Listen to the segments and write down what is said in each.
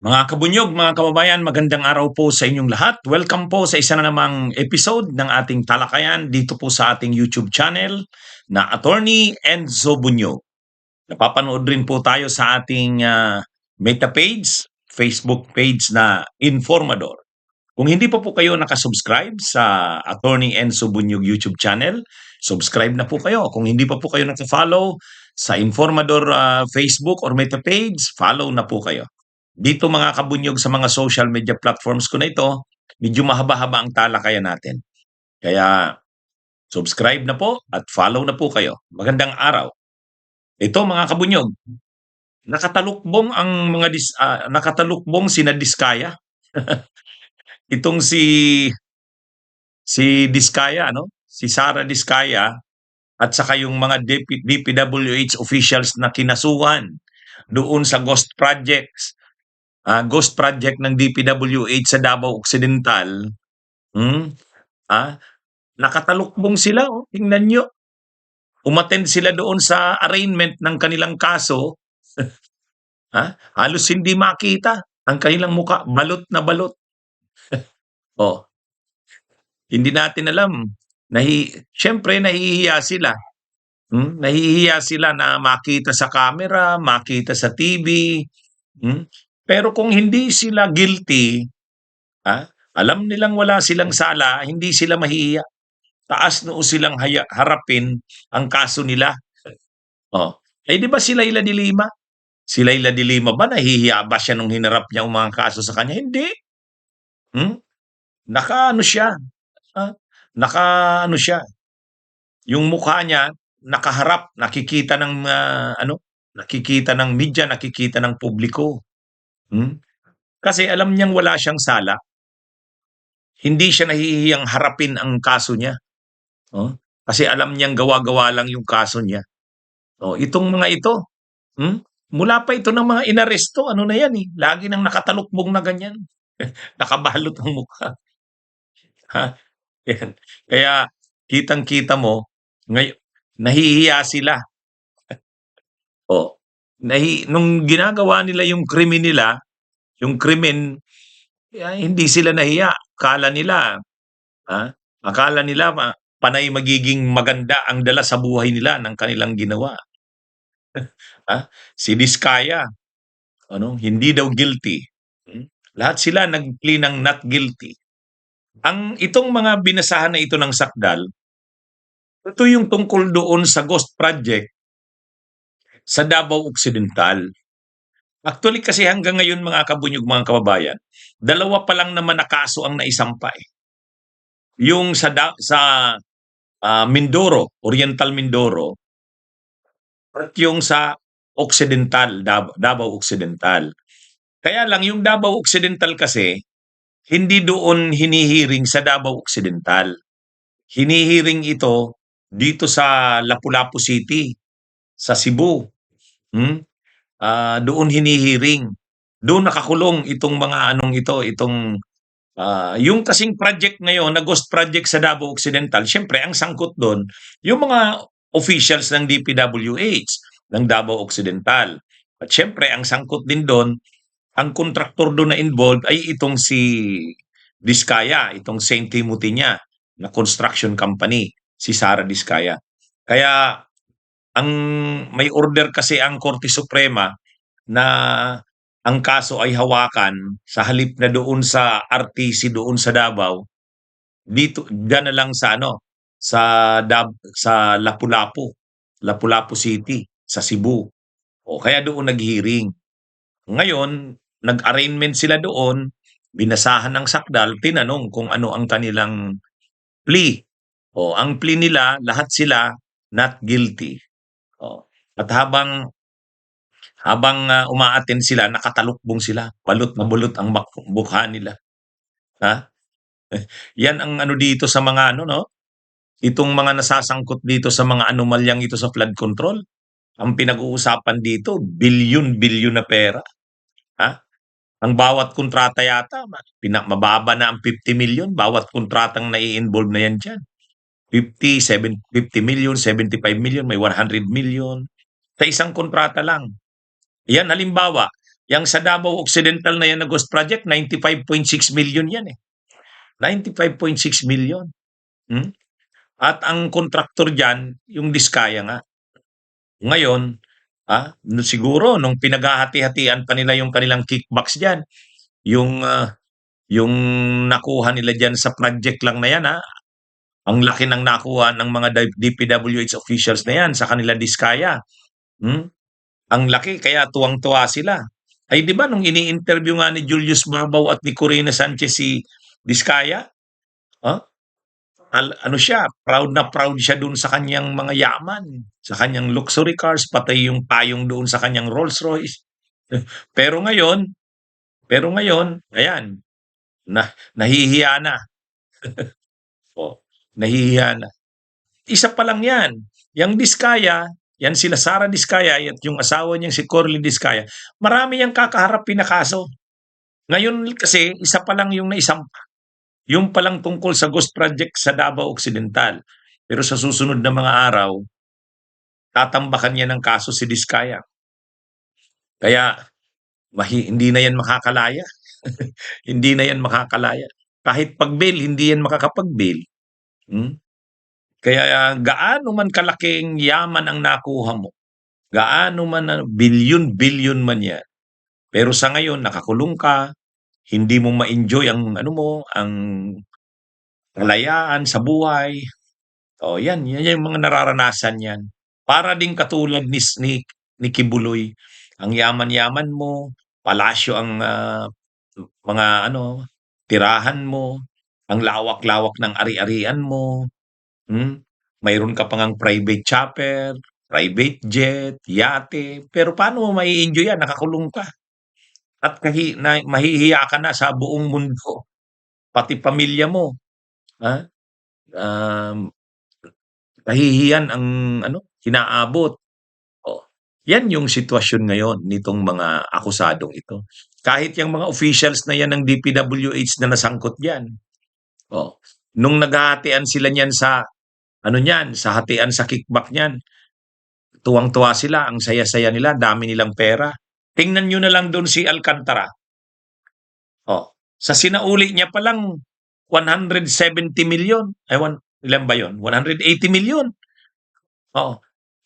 Mga kabunyog, mga kababayan, magandang araw po sa inyong lahat. Welcome po sa isa na namang episode ng ating talakayan dito po sa ating YouTube channel na Attorney Enzo Bunyog. Napapanood rin po tayo sa ating Meta page, Facebook page na Informador. Kung hindi pa po kayo nakasubscribe sa Attorney Enzo Bunyog YouTube channel, subscribe na po kayo. Kung hindi pa po kayo naka-follow sa Informador Facebook or Meta page, follow na po kayo. Dito mga kabunyog sa mga social media platforms ko na ito, medyo mahaba-haba ang talakayan natin. Kaya subscribe na po at follow na po kayo. Magandang araw. Ito mga kabunyog, nakatalukbong sina Diskaya. Itong si Diskaya, no? Si Sara Diskaya at saka yung mga DPWH officials na kinasuhan doon sa ghost project ng DPWH sa Davao Occidental. Hmm, ah, Nakatalukbong sila, oh, tingnan niyo. Umattend sila doon sa arraignment ng kanilang kaso, halos hindi makita ang kanilang muka, balot na balot. Oh, hindi natin alam. Siyempre nahihiya sila. Nahihiya sila na makita sa camera, makita sa TV. Pero kung hindi sila guilty, alam nilang wala silang sala, hindi sila mahihiya. Taas noo silang harapin ang kaso nila. Oh. Di ba si Laila de Lima? Si Laila de Lima ba nahihiya ba siya nung hinarap niya ang mga kaso sa kanya? Hindi. Hmm? Nakaano siya, ah, nakaano siya, yung mukha niya nakaharap, nakikita ng nakikita ng media, nakikita ng publiko. Kasi alam niyang wala siyang sala. Hindi siya nahihiyang harapin ang kaso niya. Oh, kasi alam niyang gawa-gawa lang yung kaso niya. Oh, itong mga ito, mula pa ito ng mga inaresto, ano na yan eh, lagi nang nakatalukbong na ganyan. Nakabalot ang mukha. Ha? Yan. Kaya kitang-kita mo, ngay nahihiya sila. Oh, nung ginagawa nila yung krimen nila, yung krimen, hindi sila nahiya. Ha? Akala nila panay magiging maganda ang dala sa buhay nila ng kanilang ginawa. Si Diskaya, hindi daw guilty. Lahat sila nag-plea ng not guilty. Itong mga binasahan na ito ng sakdal, ito yung tungkol doon sa ghost project sa Davao Occidental. Actually kasi hanggang ngayon mga kabunyog, mga kababayan, dalawa pa lang naman na kaso ang naisampa eh. Yung sa Mindoro, Oriental Mindoro, at yung sa Occidental, Davao Occidental. Kaya lang yung Davao Occidental kasi, hindi doon hinihiring sa Davao Occidental. Hinihiring ito dito sa Lapu-Lapu City, sa Cebu. Doon hinihiring. Doon nakakulong itong mga yung kasing project ngayon na ghost project sa Davao Occidental, syempre ang sangkot doon, yung mga officials ng DPWH, ng Davao Occidental. At syempre ang sangkot din doon, ang kontraktor doon na involved ay itong si Diskaya, itong St. Timothy niya, na construction company, si Sara Diskaya. Kaya may order kasi ang Korte Suprema na ang kaso ay hawakan sa halip na doon sa RTC doon sa Davao, dito diyan na lang sa Lapu-Lapu City sa Cebu. O kaya doon nag-hearing. Ngayon, nag-arraignment sila doon, binasahan ng sakdal, tinanong kung ano ang kanilang plea. O ang plea nila, lahat sila not guilty. O, at habang umaattend sila, nakatalukbong sila, balot na balot ang mukha nila. Yan ang dito sa mga itong mga nasasangkot dito sa mga anomalyang ito sa flood control. Ang pinag-uusapan dito, bilyon-bilyon na pera. Ang bawat kontrata yata, mababa na ang 50 million, bawat kontratang nai-involve na yan dyan. 50 million, 75 million, may 100 million. Sa isang kontrata lang. Yan, halimbawa, Yang sa Davao Occidental na yan na ghost project, 95.6 million yan eh. 95.6 million. Hmm? At ang kontraktor dyan, yung Diskaya nga. Ngayon, siguro nung pinaghahati-hatian pa nila yung kanilang kickbacks dyan, yung, yung nakuha nila dyan sa project lang na yan, ang laki ng nakuha ng mga DPWH officials na yan sa kanila Diskaya. Hmm? Ang laki, kaya tuwang-tuwa sila. Ay di ba nung ini-interview nga ni Julius Babaw at ni Corina Sanchez si Diskaya, ah, ano siya, proud na proud siya doon sa kanyang mga yaman, sa kanyang luxury cars, pati yung payong doon sa kanyang Rolls Royce. Pero ngayon, ayan, nahihiya na. Oh, nahihiya na. Isa pa lang yan. Yang Diskaya, yan sila Sara Diskaya at yung asawa niyang si Corly Diskaya, marami yang kakaharapin na kaso. Ngayon kasi, isa pa lang yung naisampa. Yung palang tungkol sa ghost project sa Davao Occidental. Pero sa susunod na mga araw, tatambakan niya ng kaso si Diskaya. Kaya hindi na yan makakalaya. Hindi na yan makakalaya. Kahit pag-bail, hindi yan makakapag-bail. Hmm? Kaya gaano man kalaking yaman ang nakuha mo, gaano man bilyon-bilyon man yan. Pero sa ngayon, nakakulong ka, hindi mo ma-enjoy ang ano mo, ang kalayaan sa buhay. O yan yung mga nararanasan yan. Para din katulad ni Kibuloy, ang yaman-yaman mo, palasyo ang mga ano, tirahan mo, ang lawak-lawak ng ari-arian mo, hmm? Mayroon ka pang private chopper, private jet, yate, pero paano mo mai-enjoy yan? Nakakulong ka. At mahihiya ka na sa buong mundo, pati pamilya mo. Ha? Um, Kahihiyan ang ano, inaabot. Oh, yan yung sitwasyon ngayon nitong mga akusadong ito. Kahit yung mga officials na yan ng DPWH na nasangkot diyan. Oh, nung naghahatian sila niyan sa ano niyan, sa hatian sa kickback niyan, tuwang-tuwa sila, ang saya-saya nila, dami nilang pera. Tingnan niyo na lang doon si Alcantara. Oh, sa sinauli niya pa lang 170 million. Ilan ba 'yon? 180 million. Oo.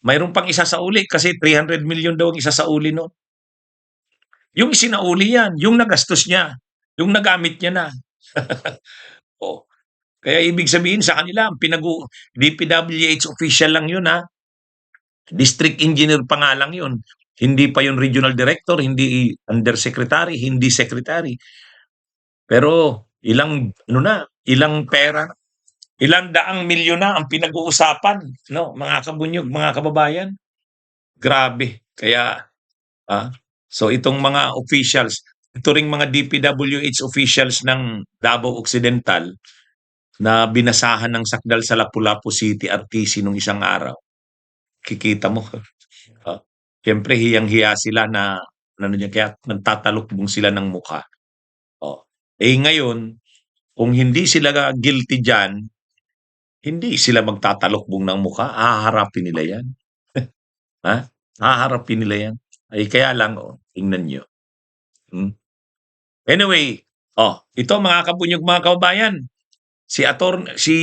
Mayroon pang isa sa uli kasi 300 million daw ang isa sa uli no. Yung isinauli yan, yung nagastos niya, yung nagamit niya na. Oh. Kaya ibig sabihin sa kanila, DPWH official lang yun District engineer pa nga lang yun. Hindi pa yun regional director, hindi undersecretary, hindi secretary. Pero ilang pera, ilang daang milyon na ang pinag-uusapan, no, mga kabunyog, mga kababayan. Grabe. Kaya so itong mga officials, ito ring mga DPWH officials ng Davao Occidental na binasahan ng sakdal sa Lapu-Lapu City RTC nung isang araw. Kikita mo. Siyempre hiyang-hiya sila na ano niya, kaya nagtatalukbong sila ng mukha. Ngayon, kung hindi sila guilty diyan, hindi sila magtatalukbong ng mukha, haharapin nila 'yan. Haharapin nila 'yan. Kaya lang tingnan niyo. Anyway, ito mga kabunyog, mga kababayan, si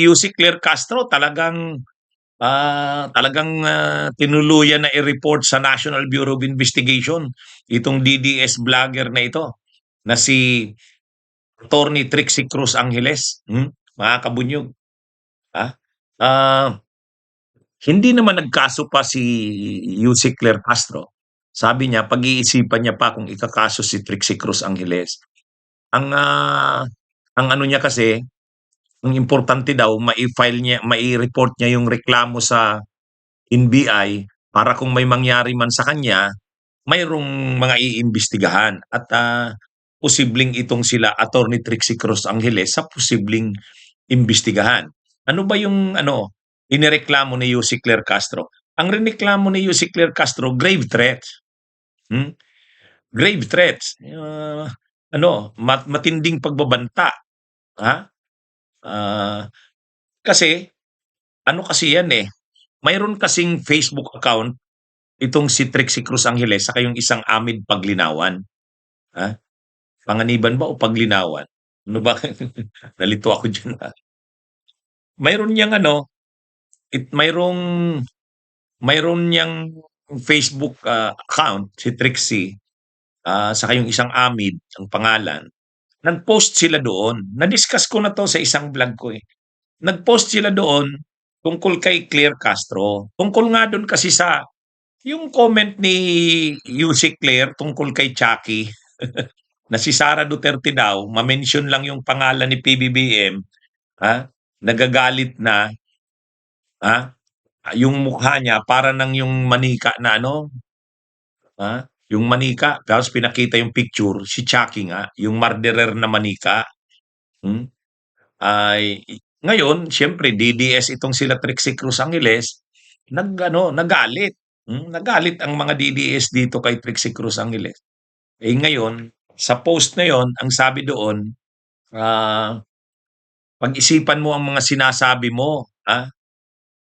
Yussi Claire Castro talagang tinuluyan na i-report sa National Bureau of Investigation itong DDS vlogger na ito na si Attorney Trixie Cruz Angeles, mga kabunyog. Hindi naman nagkaso pa si Yussi Claire Castro. Sabi niya, pag-iisipan niya pa kung ikakaso si Trixie Cruz Angeles. Ang ano niya kasi, ang importante daw, mai-report niya yung reklamo sa NBI para kung may mangyari man sa kanya, mayroong mga iimbestigahan at posibleng itong sila Attorney Trixie Cruz Angeles sa posibleng imbestigahan. Ano ba yung inireklamo ni Yussi Claire Castro? Ang rineklamo ni Yussi Claire Castro, grave threats. Grave threats. Matinding pagbabanta. Kasi, kasi yan mayroon kasing Facebook account itong si Trixie Cruz Angeles saka yung isang Amid Paglinawan. Ha? Panganiban ba o paglinawan? Ano ba? Nalito ako diyan, Mayroon niyang ano, mayroong niyang Facebook, account si Trixie, saka yung isang Amid ang pangalan. Nag-post sila doon. Na-discuss ko na 'to sa isang vlog ko, eh. Nag-post sila doon tungkol kay Claire Castro. Tungkol nga do'n kasi sa yung comment ni Yusek Claire tungkol kay Chucky na si Sara Duterte daw, ma-mention lang yung pangalan ni PBBM, nagagalit na, ha, yung mukha niya para ng yung manika na ano, yung manika tapos pinakita yung picture, si Chucky nga, yung murderer na manika. Hmm, ay ngayon siyempre DDS itong sila Trixie Cruz Angeles, nagalit. Nagalit ang mga DDS dito kay Trixie Cruz Angeles. Eh ngayon, sa post na yon, ang sabi doon, ah, pag-isipan mo ang mga sinasabi mo,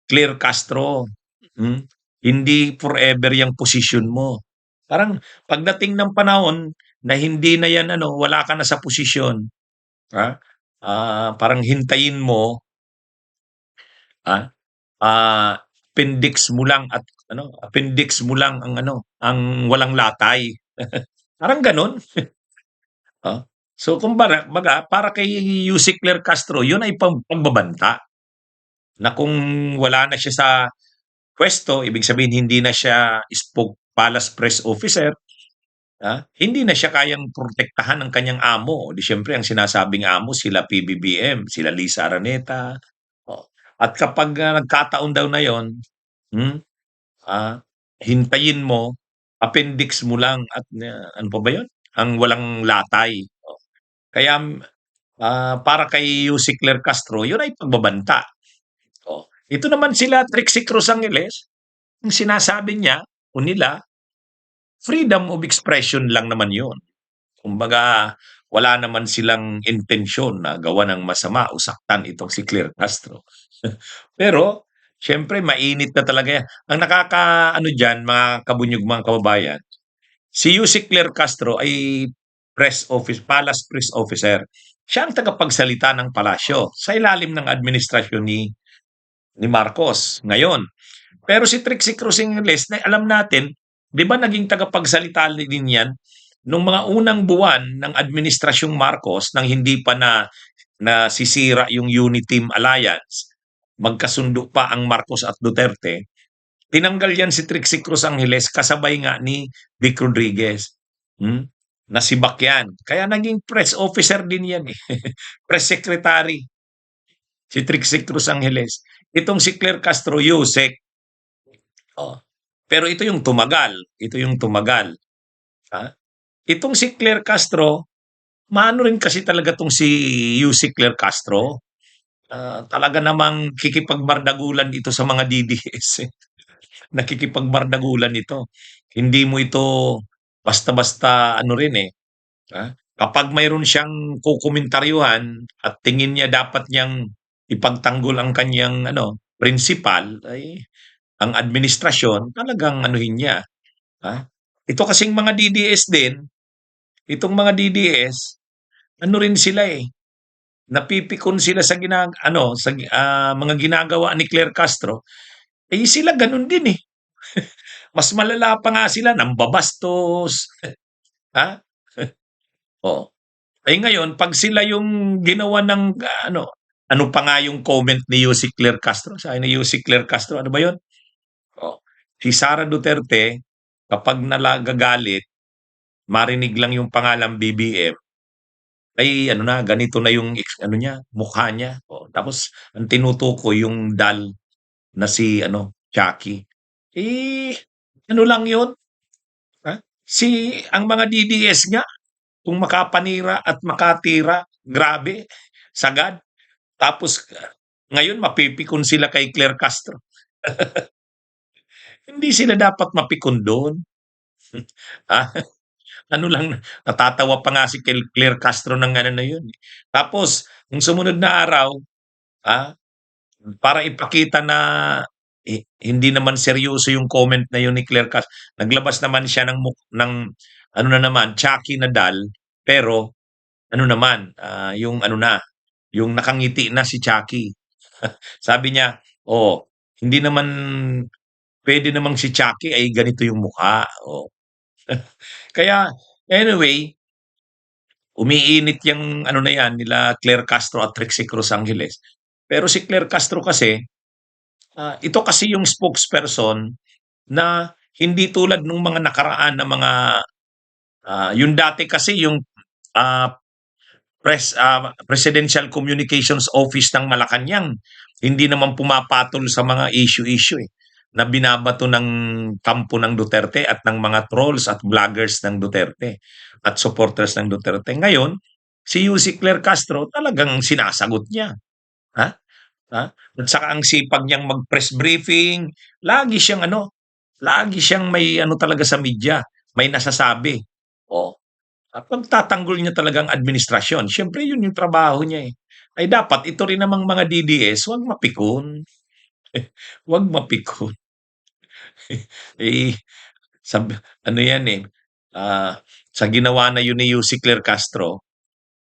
Claire Castro. Hmm, Hindi forever yung posisyon mo. Parang pagdating ng panahon na hindi na yan ano, wala ka na sa posisyon, ha? Parang hintayin mo, ah, appendix mo lang at ano, appendix mo lang ang ano, ang walang latay. Parang gano'n. So kumbaga para kay Yusek Claire Castro, yun ay pagbabanta na kung wala na siya sa puwesto, ibig sabihin hindi na siya palace press officer, hindi na siya kayang protektahan ng kanyang amo. O di siyempre ang sinasabing amo sila PBBM, sila Lisa Araneta. Oh. At kapag nagkataon daw na yon, hmm, ah, hintayin mo, appendix mo lang at ano pa ba yun? Ang walang latay. Oh. Kaya para kay Yusek Claire Castro, yun ay pagbabanta. Oh. Ito naman sila Trixie Cruz Angeles, yung sinasabi niya o nila, freedom of expression lang naman yun. Kumbaga, wala naman silang intensyon na gawa ng masama o saktan itong si Claire Castro. Pero, siyempre, mainit na talaga yan. Ang nakakaano dyan, mga kabunyog, mga kababayan, si Yusek Claire Castro ay palace press officer. Siya ang tagapagsalita ng palasyo sa ilalim ng administrasyon ni Marcos ngayon. Pero si Trixie Cruz Ingles, na alam natin, 'di ba naging tagapagsalita din 'yan nung mga unang buwan ng administrasyong Marcos nang hindi pa nasisira yung Uniteam Alliance. Magkasundo pa ang Marcos at Duterte. Tinanggal 'yan si Trixie Cruz Angeles kasabay nga ni Vic Rodriguez. Hmm? Nasibak yan. Kaya naging press officer din yan eh. Press secretary si Trixie Cruz Angeles. Itong si Claire Castro Yusek, oh, pero ito yung tumagal, ito yung tumagal, ha? Itong si Claire Castro, maano rin kasi talaga 'tong si Yusek Claire Castro, talaga namang kikipagbardagulan ito sa mga DDS, eh. Nakikipagbardagulan ito. Hindi mo ito basta-basta ano rin, eh, kapag mayroon siyang kukomentaryuhan at tingin niya dapat niyang ipagtanggol ang kanyang ano, principal, ay ang administrasyon talagang anuhin niya. Ito kasing mga DDS din, itong mga DDS, ano rin sila eh, napipikon sila sa mga ginagawa ni Claire Castro. Eh sila ganun din eh. Mas malala pa nga sila, nambabastos. Ha? Oh. Eh ngayon, pag sila yung ginawa ng ano pa nga yung comment ni Yusek Claire Castro? Sabi ni Yusek Claire Castro, ano ba yun? Oh. Si Sara Duterte, kapag nalagagalit, marinig lang yung pangalang BBM, ay ano na, ganito na yung ano niya, mukha niya. Tapos ang tinutukoy yung na si Chucky. Eh, ano lang yun? Ang mga DDS nga, kung makapanira at makatira, grabe, sagad. Tapos ngayon mapipikon sila kay Claire Castro. Hindi sila dapat mapikon doon. Ah, ano lang, natatawa pa nga si Claire Castro ng ano na yun. Tapos, yung sumunod na araw, ah, para ipakita na hindi naman seryoso yung comment na yun ni Claire Castro. Naglabas naman siya ng ano na naman, Chucky Nadal, pero ano naman, yung ano na, yung nakangiti na si Chucky. Sabi niya, "Oh, hindi naman puwede namang si Chucky ay ganito yung mukha." Oh. Kaya anyway, umiinit yang ano na yan nila Claire Castro at Trixie Cruz Angeles. Pero si Claire Castro kasi, ito kasi yung spokesperson na hindi tulad nung mga nakaraan na mga, yung dati kasi yung, ah, Presidential Communications Office ng Malacanang, hindi naman pumapatol sa mga issue-issue, na binabato ng kampo ng Duterte at ng mga trolls at vloggers ng Duterte at supporters ng Duterte. Ngayon, si Yussi Claire Castro talagang sinasagot niya, ha? Ha? At saka ang sipag niyang mag-press briefing, lagi siyang may ano talaga sa media, may nasasabi. Oh, at pagtatanggol niya talagang administrasyon, siyempre yun yung trabaho niya, eh. Ay dapat ito rin namang mga DDS, 'wag mapikon, 'wag mapikon. Eh, sab ano yan, eh, sa ginawa na yun ni Yussi Claire Castro,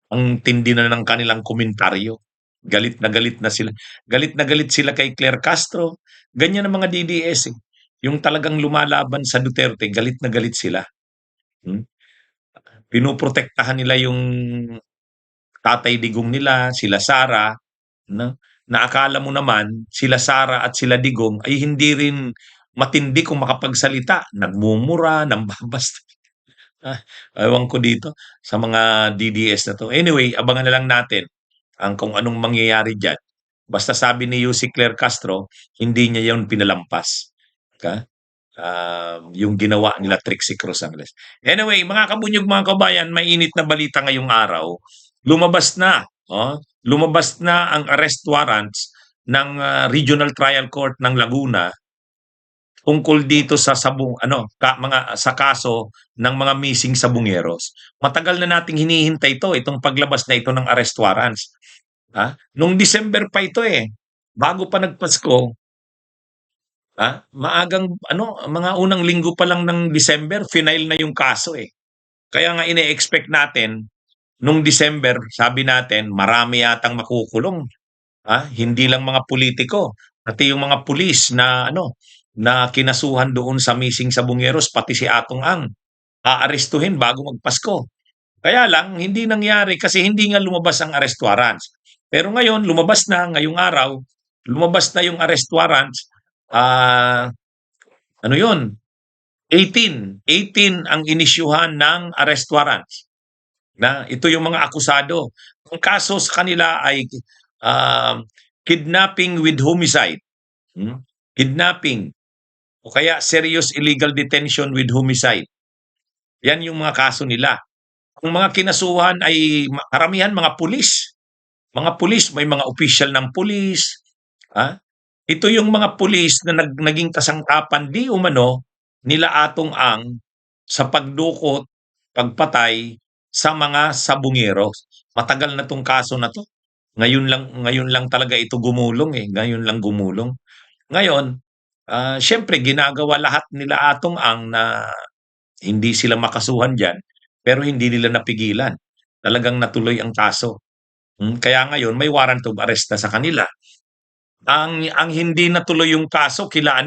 ang tindi na ng kanilang komentaryo. Galit na sila. Galit na galit sila kay Claire Castro. Ganyan ang mga DDS, eh. Yung talagang lumalaban sa Duterte, galit na galit sila. Hmm. Pinoprotektahan nila yung Tatay Digong nila, sila Sara, no? Na akala mo naman sila Sara at sila Digong ay hindi rin matindi kung makapagsalita, nagmumura, nambabasta. Ah, ewan ko dito sa mga DDS na 'to. Anyway, abangan na lang natin ang kung anong mangyayari diyan. Basta sabi ni Yussi Claire Castro, hindi niya 'yon pinalampas, ka yung ginawa nila Trixie Cruz Angeles. Anyway, mga kabunyog, mga kabayan, mainit na balita ngayong araw. Lumabas na, lumabas na ang arrest warrants ng Regional Trial Court ng Laguna tungkol dito sa mga sa kaso ng mga missing sabungeros. Matagal na nating hinihintay itong paglabas na ito ng arrest warrants. Nung December pa ito, eh. Bago pa nagpasko, maagang mga unang linggo pa lang ng December, final na yung kaso, eh. Kaya nga ine-expect natin nung December, sabi natin marami yatang makukulong, hindi lang mga politiko, pati yung mga pulis na kinasuhan doon sa missing sabungeros, pati si Atong Ang, aarestuhin bago magpasko. Kaya lang hindi nangyari kasi hindi nga lumabas ang arrest warrants. Pero ngayon lumabas na ngayong araw, lumabas na yung arrest warrants. Ano 'yun? 18 ang inisyuhan ng arrest warrants. Na ito yung mga akusado. Ang kaso sa kanila ay kidnapping with homicide. Kidnapping o kaya serious illegal detention with homicide. Yan yung mga kaso nila. Ang mga kinasuhan ay karamihan mga pulis. Mga pulis, may mga official ng pulis. Ito yung mga pulis na naging kasangkapan di umano nila Atong Ang sa pagdukot, pagpatay sa mga sabungeros. Matagal na 'tong kaso na 'to. Ngayon lang talaga ito gumulong, eh, ngayon lang gumulong. Ngayon, siyempre ginagawa lahat nila Atong Ang na hindi sila makasuhan diyan, pero hindi nila napigilan. Talagang natuloy ang kaso. Kaya ngayon may warrant of arrest na sa kanila. Ang hindi natuloy yung kaso kila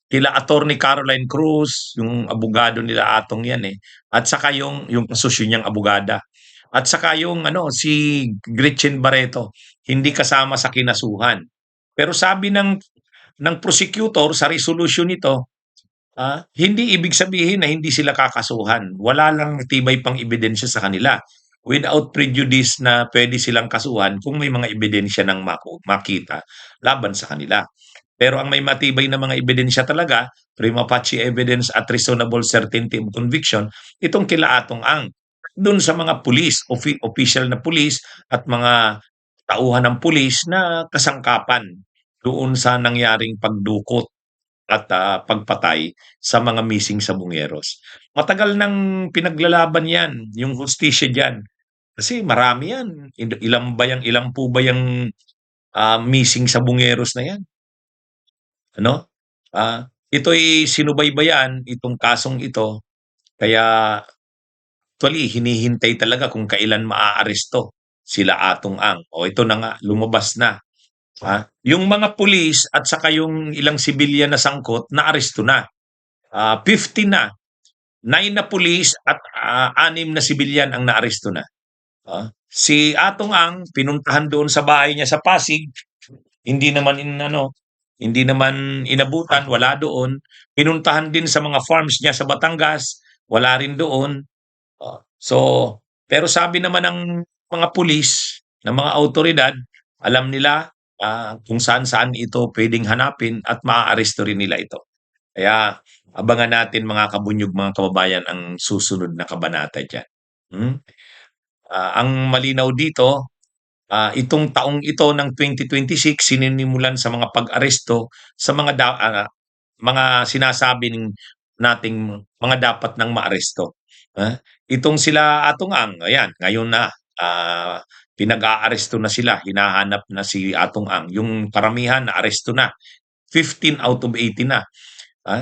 Attorney Caroline Cruz, yung abogado nila Atong 'yan, eh, at saka yung kasusyo niyang abogada. At saka yung si Gretchen Barreto, hindi kasama sa kinasuhan. Pero sabi ng prosecutor sa resolution nito, hindi ibig sabihin na hindi sila kakasuhan. Wala lang matibay pang ebidensya sa kanila. Without prejudice na pwede silang kasuhan kung may mga ebidensya ng makita laban sa kanila. Pero ang may matibay na mga ebidensya talaga, prima facie evidence at reasonable certainty of conviction, itong kila Atong Ang. Doon sa mga pulis, official na pulis at mga tauhan ng pulis na kasangkapan doon sa nangyaring pagdukot at pagpatay sa mga missing sabungeros. Matagal nang pinaglalaban 'yan, yung hustisya diyan. Kasi marami 'yan. Ilan po ba yang missing sabungeros na 'yan? ano? Ito'y sinubaybayan, itong kasong ito, kaya actually hinihintay talaga kung kailan maaaresto sila Atong Ang. O ito na nga, lumabas na. Yung mga pulis at saka yung ilang sibilyan na sangkot, naaresto na. 50 na. 9 na pulis at 6 na sibilyan ang naaresto na. Si Atong Ang, pinuntahan doon sa bahay niya sa Pasig, hindi naman hindi naman inabutan, wala doon. Pinuntahan din sa mga farms niya sa Batangas, wala rin doon. So, pero sabi naman ng mga pulis, ng mga autoridad, alam nila kung saan-saan ito pwedeng hanapin at maaaresto rin nila ito. Kaya abangan natin mga kabunyog, mga kababayan, ang susunod na kabanata diyan. Ang malinaw dito, itong taong ito ng 2026 sininimulan sa mga pag-aresto sa mga sinasabi nating mga dapat nang maaresto. Itong sila Atong Ang, ayan, ngayon na pinag-aaresto na sila, hinahanap na si Atong Ang. Yung karamihan na aresto na, 15 out of 18 na.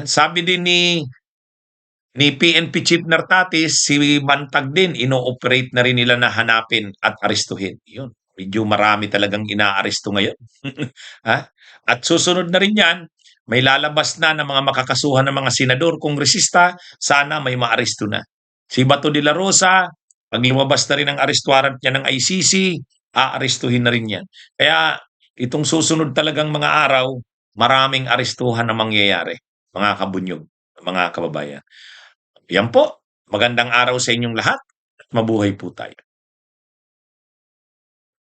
Sabi din ni PNP Chief Nartatis, si Mantag din, ino-operate na rin nila na hanapin at arestuhin. Yun, medyo marami talagang inaaresto ngayon. At susunod na rin yan, may lalabas na ng mga makakasuhan ng mga senador, kongresista, sana may maaresto na. Si Bato de la Rosa, pag lumabas na rin ang arrest warrant niya ng ICC, aarestuhin na rin yan. Kaya itong susunod talagang mga araw, maraming arestuhan na mangyayari, mga kabunyog, mga kababayan. Yan po. Magandang araw sa inyong lahat at mabuhay po tayo.